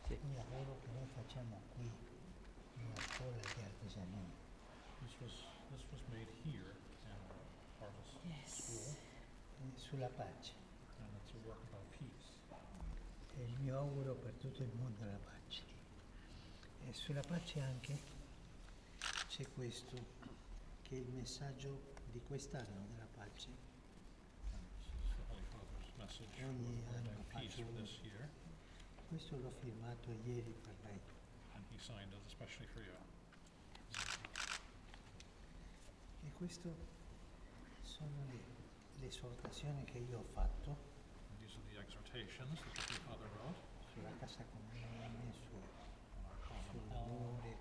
Il lavoro che noi facciamo qui in una scuola di artigiania. This was made here in our artist school, Sulla pace. and it's a work about peace. È il mio auguro per tutto il mondo la pace. E sulla pace anche c'è questo, che è il messaggio di quest'anno della pace. This is the Holy Father's message Ogni for anno world peace faccio for uno. this year, Questo l'ho firmato ieri per lei. and he signed it especially for you. E queste sono le esortazioni che io ho fatto And these are the exhortations that the Holy Father wrote sulla casa comune, on our common home, sull'amore,